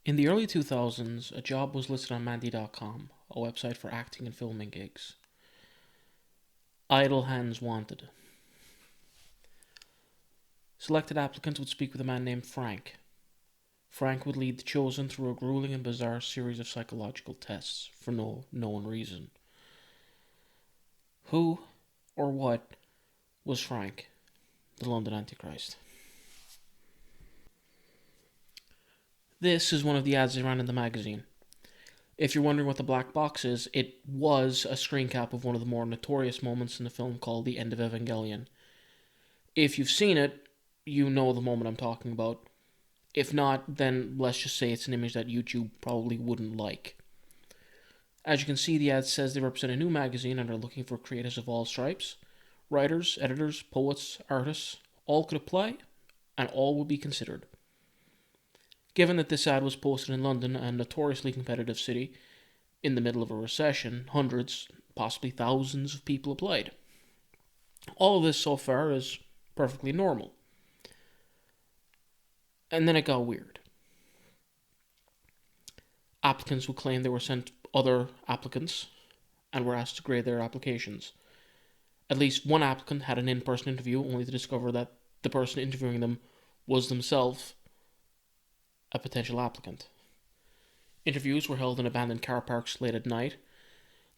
In the early 2000s, a job was listed on Mandy.com, a website for acting and filming gigs. Idle hands wanted. Selected applicants would speak with a man named Frank. Frank would lead the chosen through a grueling and bizarre series of psychological tests for no known reason. Who or what was Frank, the London Antichrist? This is one of the ads they ran in the magazine. If you're wondering what the black box is, it was a screen cap of one of the more notorious moments in the film called The End of Evangelion. If you've seen it, you know the moment I'm talking about. If not, then let's just say it's an image that YouTube probably wouldn't like. As you can see, the ad says they represent a new magazine and are looking for creators of all stripes. Writers, editors, poets, artists, all could apply, and all would be considered. Given that this ad was posted in London, a notoriously competitive city, in the middle of a recession, hundreds, possibly thousands of people applied. All of this so far is perfectly normal. And then it got weird. Applicants would claim they were sent other applicants and were asked to grade their applications. At least one applicant had an in-person interview, only to discover that the person interviewing them was themselves a potential applicant. Interviews were held in abandoned car parks late at night.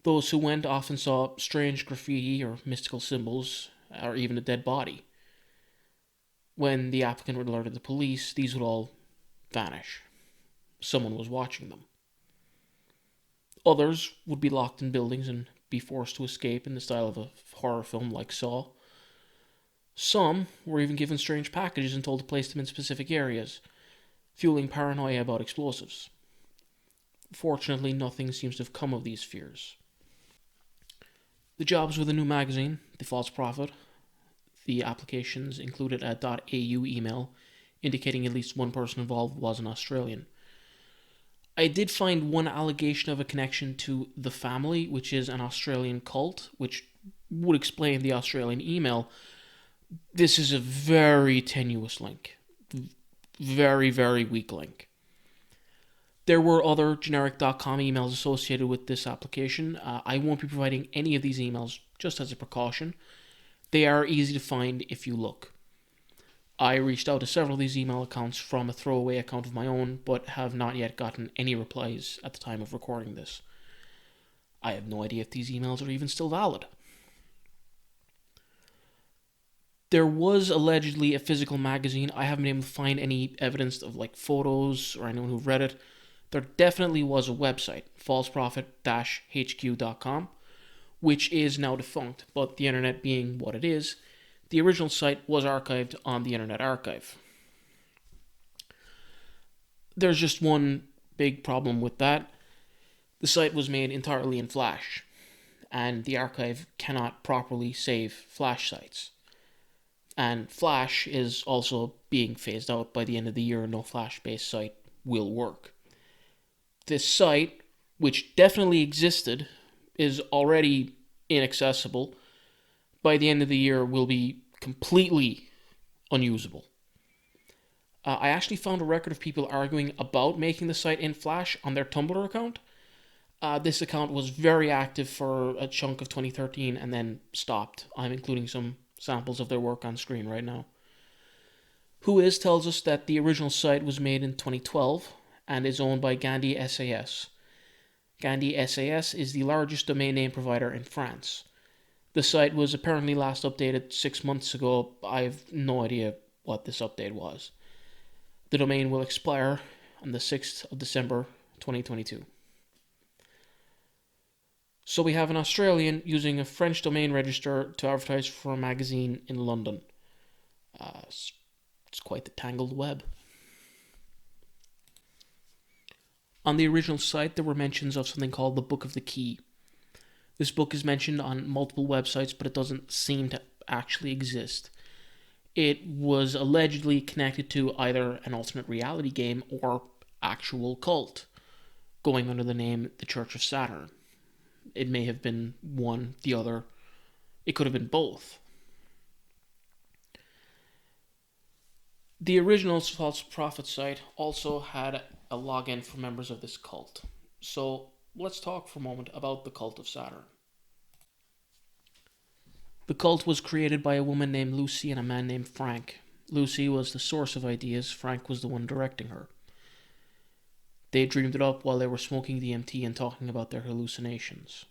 Those who went often saw strange graffiti or mystical symbols, or even a dead body. When the applicant would alert the police, these would all vanish. Someone was watching them. Others would be locked in buildings and be forced to escape in the style of a horror film like Saw. Some were even given strange packages and told to place them in specific areas, fueling paranoia about explosives. Fortunately, nothing seems to have come of these fears. The jobs with the new magazine, The False Prophet, the applications included a .au email indicating at least one person involved was an Australian. I did find one allegation of a connection to The Family, which is an Australian cult, which would explain the Australian email. This is a very tenuous link. Very, very weak link. There were other generic.com emails associated with this application. I won't be providing any of these emails just as a precaution. They are easy to find if you look. I reached out to several of these email accounts from a throwaway account of my own, but have not yet gotten any replies at the time of recording this. I have no idea if these emails are even still valid. There was allegedly a physical magazine. I haven't been able to find any evidence of photos or anyone who read it. There definitely was a website, falseprophet-hq.com, which is now defunct, but the internet being what it is, the original site was archived on the Internet Archive. There's just one big problem with that. The site was made entirely in Flash, and the archive cannot properly save Flash sites. And Flash is also being phased out by the end of the year. No Flash-based site will work. This site, which definitely existed, is already inaccessible. By the end of the year, will be completely unusable. I actually found a record of people arguing about making the site in Flash on their Tumblr account. This account was very active for a chunk of 2013 and then stopped. I'm including some samples of their work on screen right now. Whois tells us that the original site was made in 2012 and is owned by Gandhi SAS. Gandhi SAS is the largest domain name provider in France. The site was apparently last updated 6 months ago. I have no idea what this update was. The domain will expire on the 6th of December 2022. So we have an Australian using a French domain register to advertise for a magazine in London. It's quite the tangled web. On the original site, there were mentions of something called the Book of the Key. This book is mentioned on multiple websites, but it doesn't seem to actually exist. It was allegedly connected to either an alternate reality game or actual cult, going under the name The Church of Saturn. It may have been one, the other. It could have been both. The original False Prophet site also had a login for members of this cult. So let's talk for a moment about the cult of Saturn. The cult was created by a woman named Lucy and a man named Frank. Lucy was the source of ideas, Frank was the one directing her. They dreamed it up while they were smoking DMT and talking about their hallucinations.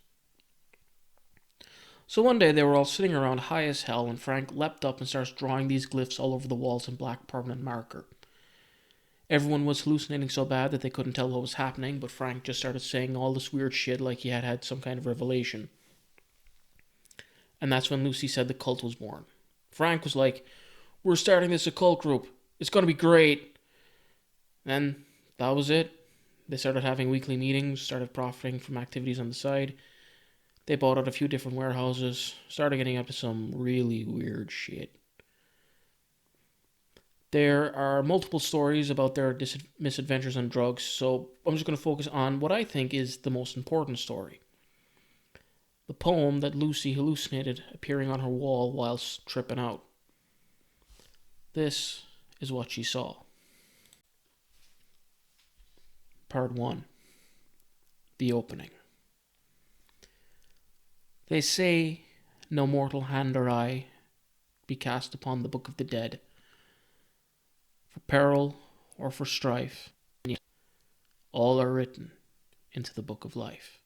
So one day they were all sitting around high as hell when Frank leapt up and starts drawing these glyphs all over the walls in black permanent marker. Everyone was hallucinating so bad that they couldn't tell what was happening, but Frank just started saying all this weird shit like he had had some kind of revelation. And that's when Lucy said the cult was born. Frank was like, "We're starting this occult group. It's going to be great." And that was it. They started having weekly meetings, started profiting from activities on the side. They bought out a few different warehouses, started getting up to some really weird shit. There are multiple stories about their misadventures on drugs, so I'm just going to focus on what I think is the most important story. The poem that Lucy hallucinated appearing on her wall whilst tripping out. This is what she saw. Part 1. The opening. They say no mortal hand or eye be cast upon the book of the dead, for peril or for strife, and yet all are written into the book of life.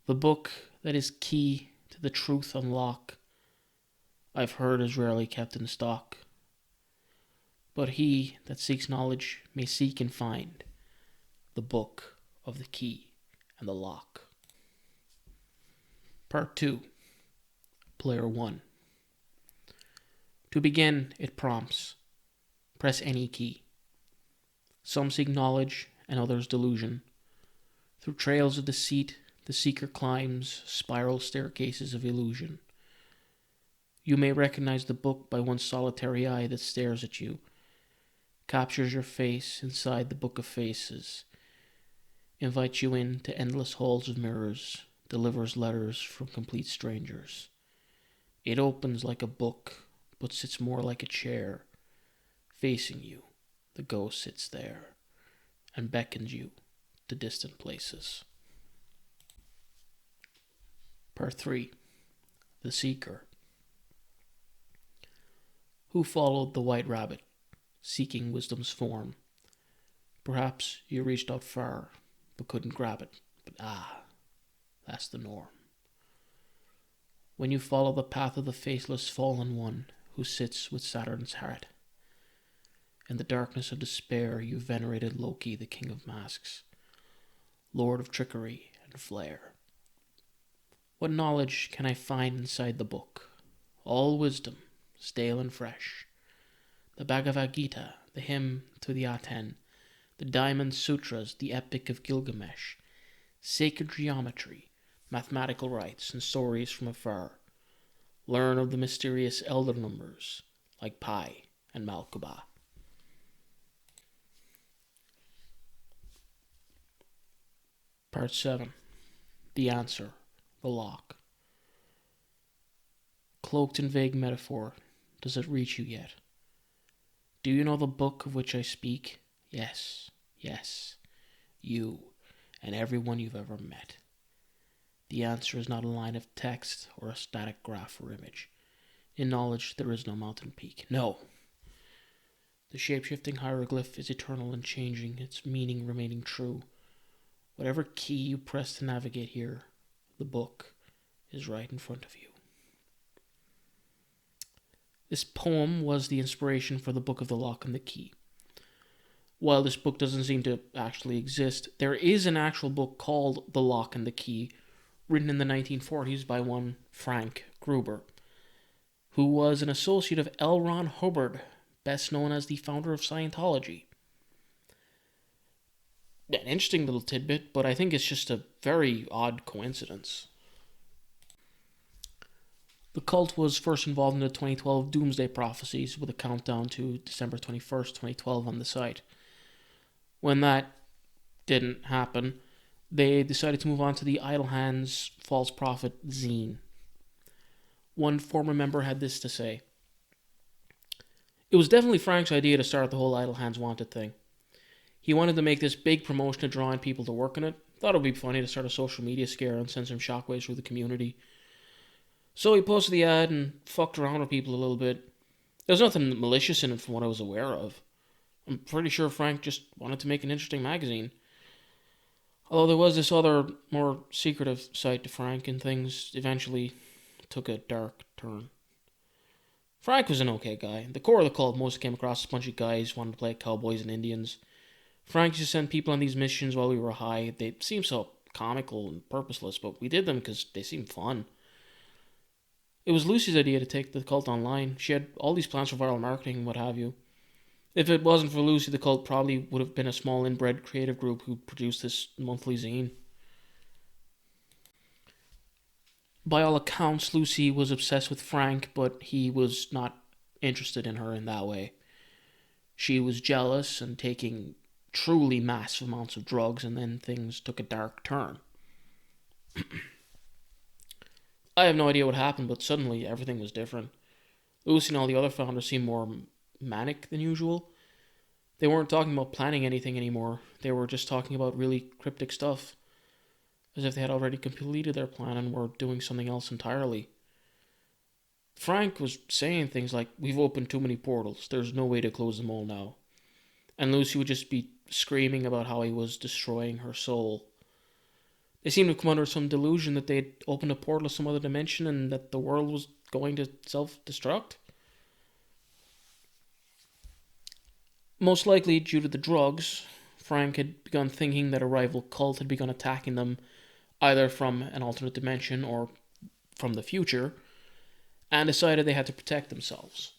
The book that is key to the truth unlock, I've heard is rarely kept in stock. But he that seeks knowledge may seek and find the book of the key and the lock. Part 2. Player 1. To begin, it prompts. Press any key. Some seek knowledge and others delusion. Through trails of deceit, the seeker climbs spiral staircases of illusion. You may recognize the book by one solitary eye that stares at you, captures your face inside the book of faces, invites you into endless halls of mirrors, delivers letters from complete strangers. It opens like a book, but sits more like a chair. Facing you, the ghost sits there, and beckons you to distant places. Part 3. The Seeker. Who followed the white rabbit, seeking wisdom's form? Perhaps you reached out far, but couldn't grab it. But that's the norm. When you follow the path of the faceless fallen one who sits with Saturn's heart, in the darkness of despair you venerated Loki, the king of masks, lord of trickery and flair. What knowledge can I find inside the book? All wisdom, stale and fresh. The Bhagavad Gita, the hymn to the Aten, the Diamond Sutras, the Epic of Gilgamesh, sacred geometry, mathematical rites, and stories from afar. Learn of the mysterious elder numbers, like Pi and Malkuba. Part 7. The Answer. The Lock. Cloaked in vague metaphor, does it reach you yet? Do you know the book of which I speak? Yes, yes, you and everyone you've ever met. The answer is not a line of text or a static graph or image. In knowledge, there is no mountain peak. No. The shape-shifting hieroglyph is eternal and changing, its meaning remaining true. Whatever key you press to navigate here, the book is right in front of you. This poem was the inspiration for the Book of the Lock and the Key. While this book doesn't seem to actually exist, there is an actual book called The Lock and the Key, written in the 1940s by one Frank Gruber, who was an associate of L. Ron Hubbard, best known as the founder of Scientology. An interesting little tidbit, but I think it's just a very odd coincidence. The cult was first involved in the 2012 Doomsday Prophecies with a countdown to December 21st, 2012 on the site. When that didn't happen, they decided to move on to the Idle Hands False Prophet zine. One former member had this to say: "It was definitely Frank's idea to start the whole Idle Hands Wanted thing. He wanted to make this big promotion of drawing people to work on it. Thought it would be funny to start a social media scare and send some shockwaves through the community. So he posted the ad and fucked around with people a little bit. There was nothing malicious in it from what I was aware of. I'm pretty sure Frank just wanted to make an interesting magazine. Although there was this other, more secretive side to Frank, and things eventually took a dark turn. Frank was an okay guy. The core of the cult mostly came across as a bunch of guys who wanted to play cowboys and Indians. Frank used to send people on these missions while we were high. They seemed so comical and purposeless, but we did them because they seemed fun. It was Lucy's idea to take the cult online. She had all these plans for viral marketing and what have you. If it wasn't for Lucy, the cult probably would have been a small inbred creative group who produced this monthly zine. By all accounts, Lucy was obsessed with Frank, but he was not interested in her in that way. She was jealous and taking truly massive amounts of drugs, and then things took a dark turn. I have no idea what happened, but suddenly everything was different. Lucy and all the other founders seemed more manic than usual. They weren't talking about planning anything anymore. They were just talking about really cryptic stuff, as if they had already completed their plan and were doing something else entirely. Frank was saying things like, "We've opened too many portals. There's no way to close them all now." And Lucy would just be screaming about how he was destroying her soul. They seemed to come under some delusion that they'd opened a portal to some other dimension and that the world was going to self-destruct. Most likely due to the drugs, Frank had begun thinking that a rival cult had begun attacking them either from an alternate dimension or from the future, and decided they had to protect themselves.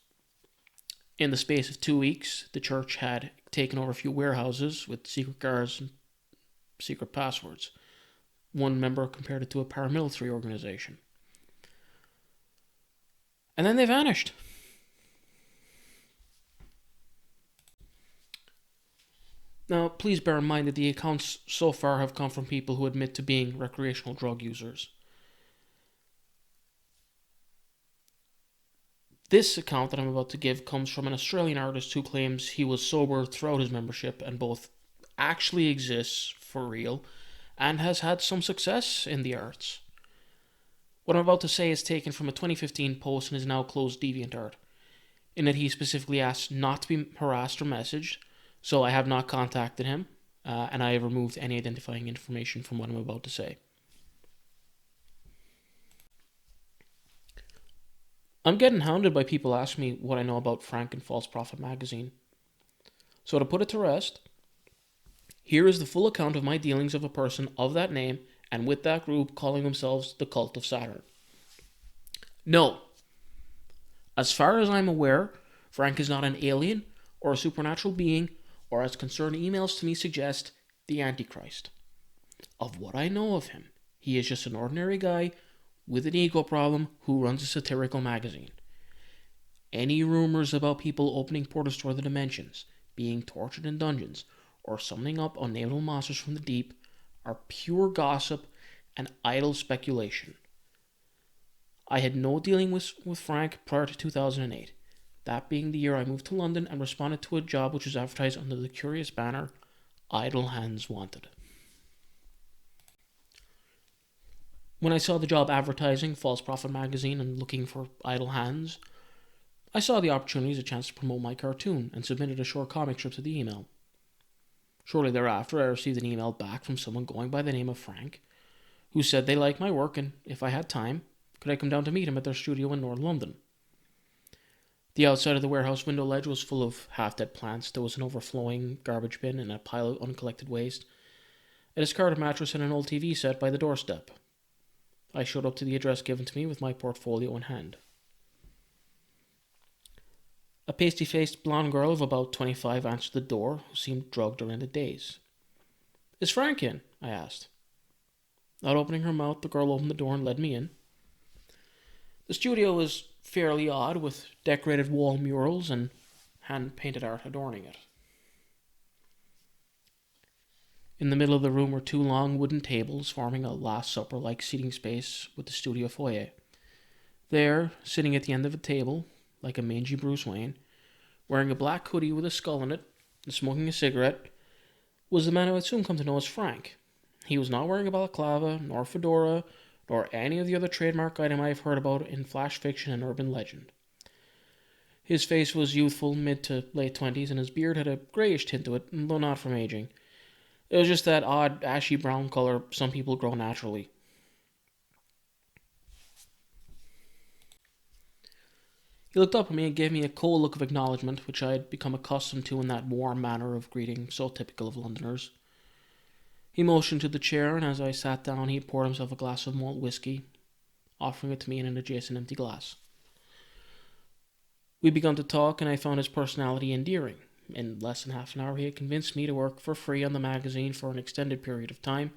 In the space of 2 weeks, the church had taken over a few warehouses with secret guards and secret passwords. One member compared it to a paramilitary organization. And then they vanished. Now, please bear in mind that the accounts so far have come from people who admit to being recreational drug users. This account that I'm about to give comes from an Australian artist who claims he was sober throughout his membership and both actually exists for real and has had some success in the arts. What I'm about to say is taken from a 2015 post in his now closed DeviantArt, in that he specifically asked not to be harassed or messaged, so I have not contacted him, and I have removed any identifying information from what I'm about to say. I'm getting hounded by people asking me what I know about Frank and False Prophet magazine. So to put it to rest, here is the full account of my dealings of a person of that name and with that group calling themselves the Cult of Saturn. No. As far as I'm aware, Frank is not an alien or a supernatural being, or as concerned emails to me suggest, the Antichrist. Of what I know of him, he is just an ordinary guy with an ego problem who runs a satirical magazine. Any rumors about people opening portals to other dimensions, being tortured in dungeons, or summoning up unnameable monsters from the deep are pure gossip and idle speculation. I had no dealing with Frank prior to 2008, that being the year I moved to London and responded to a job which was advertised under the curious banner, Idle Hands Wanted. When I saw the job advertising False Prophet magazine and looking for idle hands, I saw the opportunity as a chance to promote my cartoon and submitted a short comic strip to the email. Shortly thereafter, I received an email back from someone going by the name of Frank, who said they liked my work and, if I had time, could I come down to meet him at their studio in North London. The outside of the warehouse window ledge was full of half-dead plants. There was an overflowing garbage bin and a pile of uncollected waste, a discarded mattress and an old TV set by the doorstep. I showed up to the address given to me with my portfolio in hand. A pasty-faced blonde girl of about 25 answered the door, who seemed drugged or in a daze. "Is Frank in?" I asked. Not opening her mouth, the girl opened the door and led me in. The studio was fairly odd, with decorated wall murals and hand-painted art adorning it. In the middle of the room were 2 long wooden tables, forming a Last Supper-like seating space with the studio foyer. There, sitting at the end of a table, like a mangy Bruce Wayne, wearing a black hoodie with a skull in it, and smoking a cigarette, was the man I would soon come to know as Frank. He was not wearing a balaclava, nor fedora, nor any of the other trademark item I have heard about in flash fiction and urban legend. His face was youthful, mid to late 20s, and his beard had a greyish tint to it, though not from aging. It was just that odd, ashy brown colour some people grow naturally. He looked up at me and gave me a cold look of acknowledgement, which I had become accustomed to in that warm manner of greeting so typical of Londoners. He motioned to the chair, and as I sat down, he poured himself a glass of malt whisky, offering it to me in an adjacent empty glass. We began to talk, and I found his personality endearing. In less than half an hour, he had convinced me to work for free on the magazine for an extended period of time,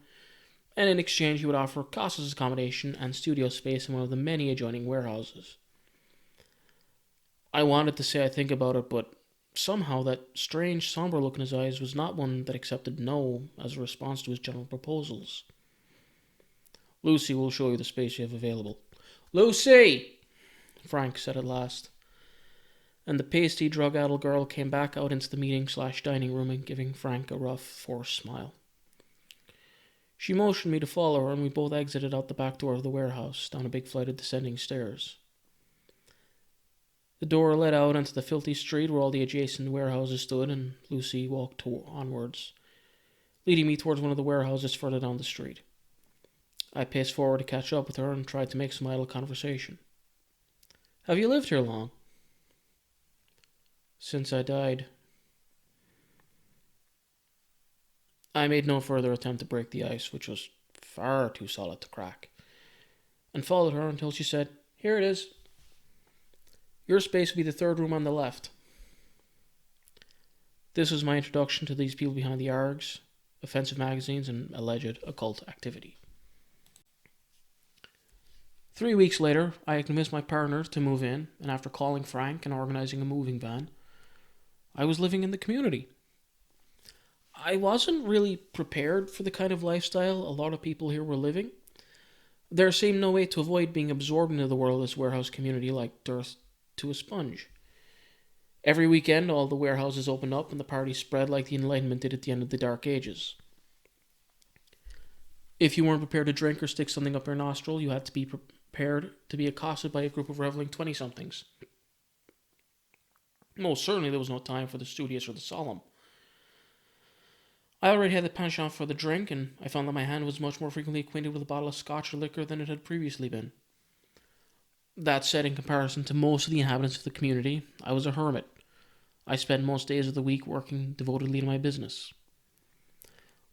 and in exchange, he would offer Costas accommodation and studio space in one of the many adjoining warehouses. I wanted to say I think about it, but somehow that strange, somber look in his eyes was not one that accepted no as a response to his general proposals. Lucy will show you the space you have available. Lucy! Frank said at last. And the pasty, drug-addled girl came back out into the meeting/dining room and giving Frank a rough, forced smile. She motioned me to follow her, and we both exited out the back door of the warehouse, down a big flight of descending stairs. The door led out onto the filthy street where all the adjacent warehouses stood, and Lucy walked onwards, leading me towards one of the warehouses further down the street. I paced forward to catch up with her and tried to make some idle conversation. Have you lived here long? Since I died. I made no further attempt to break the ice, which was far too solid to crack, and followed her until she said, Here it is. Your space will be the third room on the left. This was my introduction to these people behind the ARGs, offensive magazines, and alleged occult activity. 3 weeks later, I had convinced my partner to move in, and after calling Frank and organising a moving van, I was living in the community. I wasn't really prepared for the kind of lifestyle a lot of people here were living. There seemed no way to avoid being absorbed into the world of this warehouse community like dirt to a sponge. Every weekend, all the warehouses opened up and the party spread like the Enlightenment did at the end of the Dark Ages. If you weren't prepared to drink or stick something up your nostril, you had to be prepared to be accosted by a group of reveling 20-somethings. Most certainly there was no time for the studious or the solemn. I already had the penchant for the drink, and I found that my hand was much more frequently acquainted with a bottle of scotch or liquor than it had previously been. That said, in comparison to most of the inhabitants of the community, I was a hermit. I spent most days of the week working devotedly to my business.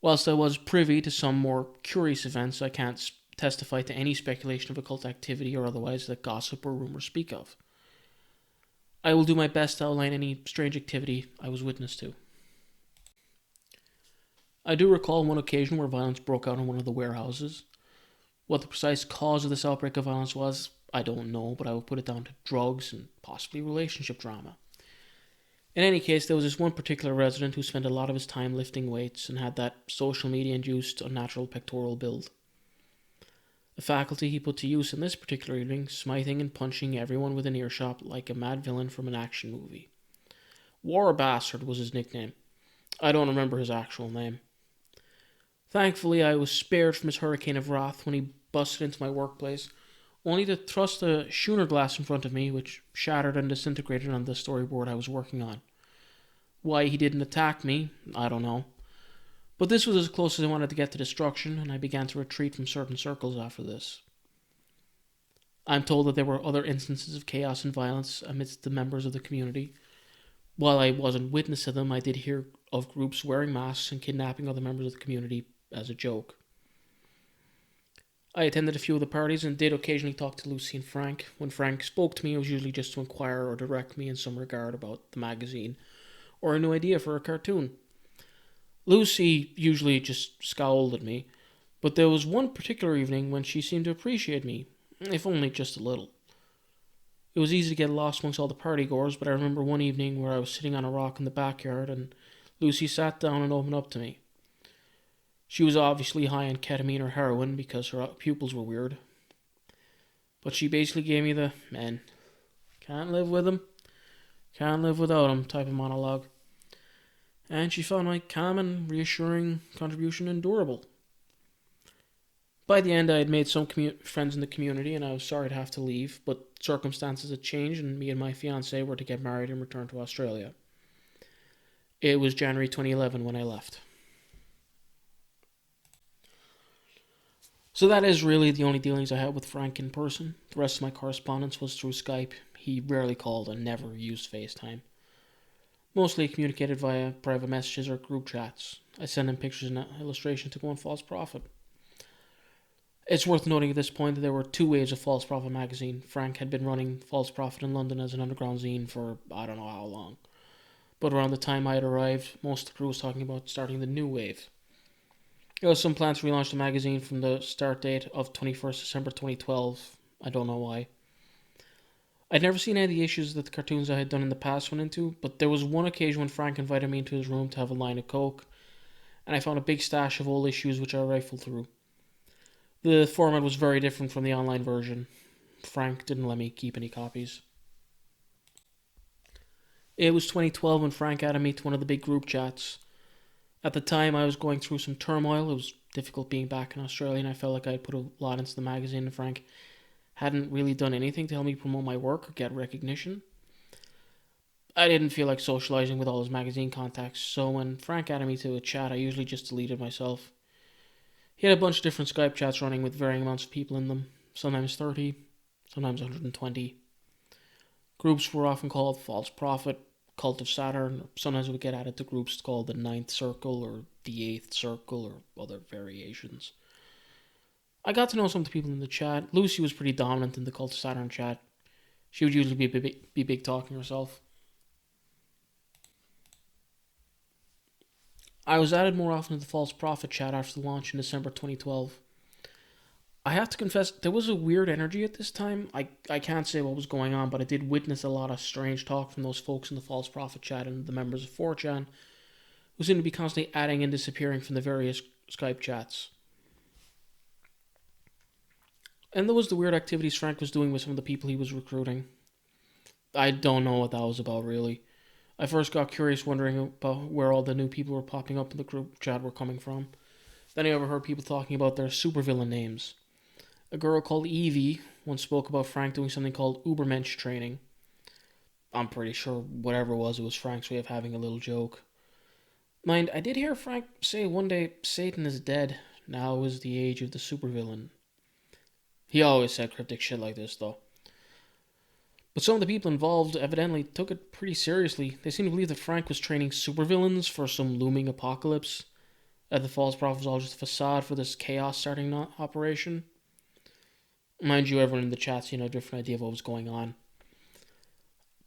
Whilst I was privy to some more curious events, I can't testify to any speculation of occult activity or otherwise that gossip or rumour speak of. I will do my best to outline any strange activity I was witness to. I do recall one occasion where violence broke out in one of the warehouses. What the precise cause of this outbreak of violence was, I don't know, but I will put it down to drugs and possibly relationship drama. In any case, there was this one particular resident who spent a lot of his time lifting weights and had that social media-induced unnatural pectoral build. A faculty he put to use in this particular evening, smiting and punching everyone within earshot like a mad villain from an action movie. War Bastard was his nickname. I don't remember his actual name. Thankfully, I was spared from his hurricane of wrath when he busted into my workplace, only to thrust a schooner glass in front of me, which shattered and disintegrated on the storyboard I was working on. Why he didn't attack me, I don't know. But this was as close as I wanted to get to destruction, and I began to retreat from certain circles after this. I'm told that there were other instances of chaos and violence amidst the members of the community. While I wasn't witness to them, I did hear of groups wearing masks and kidnapping other members of the community as a joke. I attended a few of the parties and did occasionally talk to Lucy and Frank. When Frank spoke to me, it was usually just to inquire or direct me in some regard about the magazine or a new idea for a cartoon. Lucy usually just scowled at me, but there was one particular evening when she seemed to appreciate me, if only just a little. It was easy to get lost amongst all the party-goers, but I remember one evening where I was sitting on a rock in the backyard and Lucy sat down and opened up to me. She was obviously high on ketamine or heroin because her pupils were weird. But she basically gave me the, man, can't live with him, can't live without him type of monologue. and she found my calm and reassuring contribution endurable. By the end, I had made some friends in the community, and I was sorry to have to leave, but circumstances had changed, and me and my fiancée were to get married and return to Australia. It was January 2011 when I left. So that is really the only dealings I had with Frank in person. The rest of my correspondence was through Skype. He rarely called and never used FaceTime. Mostly communicated via private messages or group chats. I sent him pictures and illustrations to go on False Prophet. It's worth noting at this point that there were two waves of False Prophet magazine. Frank had been running False Prophet in London as an underground zine for I don't know how long. But around the time I had arrived, most of the crew was talking about starting the new wave. There was some plans to relaunch the magazine from the start date of 21st December 2012. I don't know why. I'd never seen any of the issues that the cartoons I had done in the past went into, but there was one occasion when Frank invited me into his room to have a line of coke, and I found a big stash of old issues which I rifled through. The format was very different from the online version. Frank didn't let me keep any copies. It was 2012 when Frank added me to one of the big group chats. At the time, I was going through some turmoil. It was difficult being back in Australia, and I felt like I had put a lot into the magazine, and Frank hadn't really done anything to help me promote my work or get recognition. I didn't feel like socializing with all his magazine contacts, so when Frank added me to a chat, I usually just deleted myself. He had a bunch of different Skype chats running with varying amounts of people in them, sometimes 30, sometimes 120. Groups were often called False Prophet, Cult of Saturn, or sometimes we would get added to groups called the Ninth Circle or the Eighth Circle or other variations. I got to know some of the people in the chat. Lucy was pretty dominant in the Cult of Saturn chat. She would usually be big talking herself. I was added more often to the False Prophet chat after the launch in December 2012. I have to confess, there was a weird energy at this time. I can't say what was going on, but I did witness a lot of strange talk from those folks in the False Prophet chat and the members of 4chan, who seemed to be constantly adding and disappearing from the various Skype chats. And there was the weird activities Frank was doing with some of the people he was recruiting. I don't know what that was about, really. I first got curious, wondering about where all the new people were popping up in the group chat were coming from. Then I overheard people talking about their supervillain names. A girl called Evie once spoke about Frank doing something called Ubermensch training. I'm pretty sure whatever it was Frank's way of having a little joke. Mind, I did hear Frank say one day Satan is dead. Now is the age of the supervillain. He always said cryptic shit like this, though. But some of the people involved evidently took it pretty seriously. They seemed to believe that Frank was training supervillains for some looming apocalypse, that the False Prophet was all just a facade for this chaos starting operation. Mind you, everyone in the chat seemed to have a different idea of what was going on,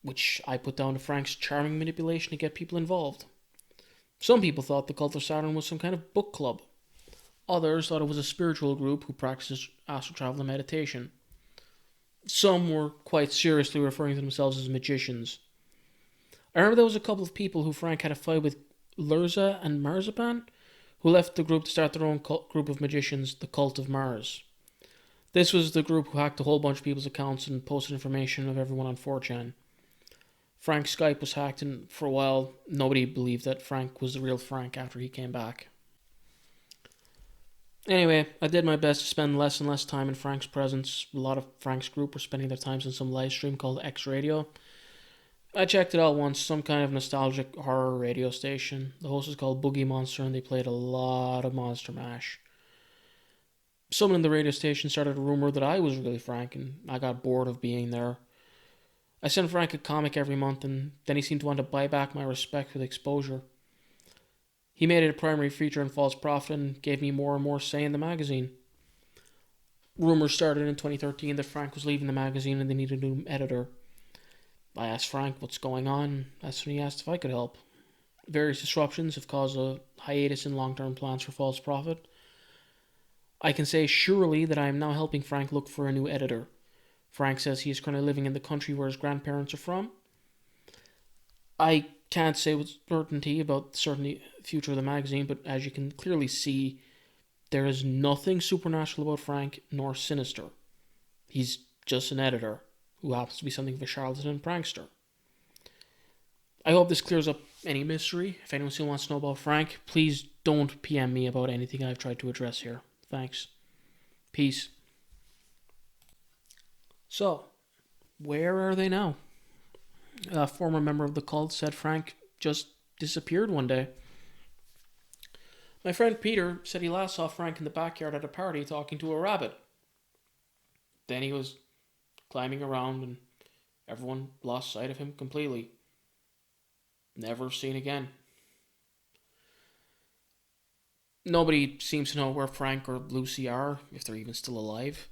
which I put down to Frank's charming manipulation to get people involved. Some people thought the Cult of Saturn was some kind of book club. Others thought it was a spiritual group who practiced astral travel and meditation. Some were quite seriously referring to themselves as magicians. I remember there was a couple of people who Frank had a fight with, Lurza and Marzipan, who left the group to start their own group of magicians, the Cult of Mars. This was the group who hacked a whole bunch of people's accounts and posted information of everyone on 4chan. Frank's Skype was hacked, and for a while, nobody believed that Frank was the real Frank after he came back. Anyway, I did my best to spend less and less time in Frank's presence. A lot of Frank's group were spending their times on some live stream called X Radio. I checked it out once, some kind of nostalgic horror radio station. The host was called Boogie Monster, and they played a lot of Monster Mash. Someone in the radio station started a rumor that I was really Frank, and I got bored of being there. I sent Frank a comic every month, and then he seemed to want to buy back my respect with exposure. He made it a primary feature in False Prophet and gave me more and more say in the magazine. Rumors started in 2013 that Frank was leaving the magazine and they needed a new editor. I asked Frank what's going on. That's when he asked if I could help. Various disruptions have caused a hiatus in long-term plans for False Prophet. I can say surely that I am now helping Frank look for a new editor. Frank says he is currently living in the country where his grandparents are from. I can't say with certainty about the future of the magazine, but as you can clearly see, there is nothing supernatural about Frank nor sinister. He's just an editor who happens to be something of a charlatan and prankster. I hope this clears up any mystery. If anyone still wants to know about Frank, please don't PM me about anything I've tried to address here. Thanks. Peace. So, where are they now? A former member of the cult said Frank just disappeared one day. My friend Peter said he last saw Frank in the backyard at a party talking to a rabbit. Then he was climbing around and everyone lost sight of him completely. Never seen again. Nobody seems to know where Frank or Lucy are, if they're even still alive.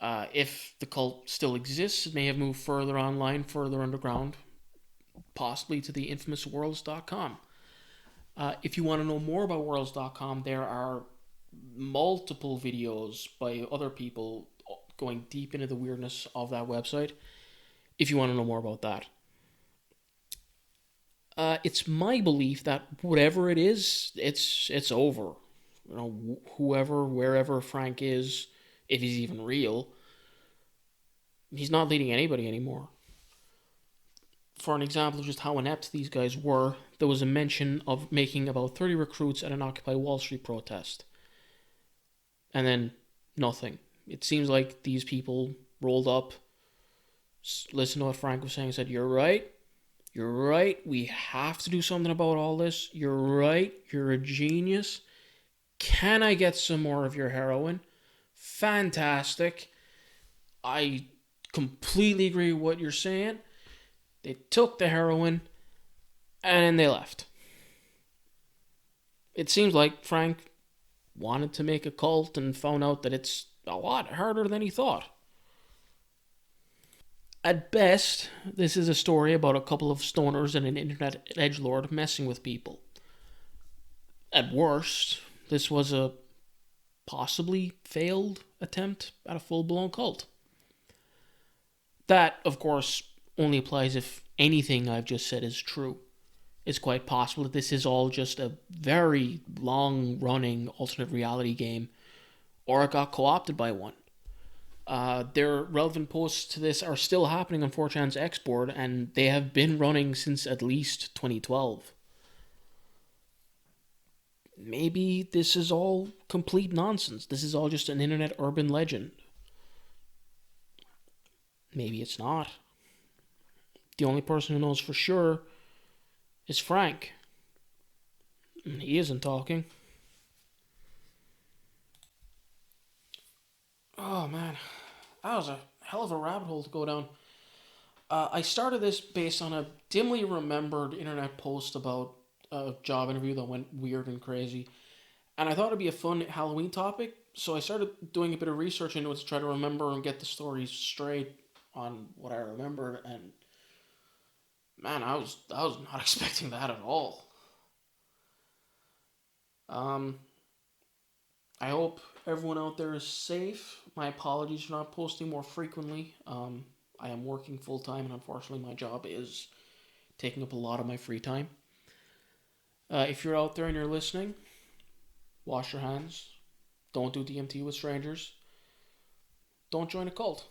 If the cult still exists, it may have moved further online, further underground, possibly to the infamous Worlds.com. If you want to know more about Worlds.com, there are multiple videos by other people going deep into the weirdness of that website. If you want to know more about that, it's my belief that whatever it is, it's over. You know, whoever, wherever Frank is, if he's even real, he's not leading anybody anymore. For an example of just how inept these guys were, there was a mention of making about 30 recruits at an Occupy Wall Street protest. And then nothing. It seems like these people rolled up, listened to what Frank was saying, and said, "You're right. You're right. We have to do something about all this. You're right. You're a genius. Can I get some more of your heroin? Fantastic. I completely agree with what you're saying." They took the heroin and then they left. It seems like Frank wanted to make a cult and found out that it's a lot harder than he thought. At best, this is a story about a couple of stoners and an internet edgelord messing with people. At worst, this was a possibly failed attempt at a full-blown cult. That, of course, only applies if anything I've just said is true. It's quite possible that this is all just a very long-running alternate reality game, or it got co-opted by one. Their relevant posts to this are still happening on 4chan's Xboard, and they have been running since at least 2012. Maybe this is all complete nonsense. This is all just an internet urban legend. Maybe it's not. The only person who knows for sure is Frank. He isn't talking. Oh man, that was a hell of a rabbit hole to go down. I started this based on a dimly remembered internet post about a job interview that went weird and crazy. And I thought it'd be a fun Halloween topic, so I started doing a bit of research into it to try to remember and get the story straight on what I remembered. And man, I was not expecting that at all. Um, I hope everyone out there is safe. My apologies for not posting more frequently. I am working full time, and unfortunately, my job is taking up a lot of my free time. If you're out there and you're listening, wash your hands. Don't do DMT with strangers. Don't join a cult.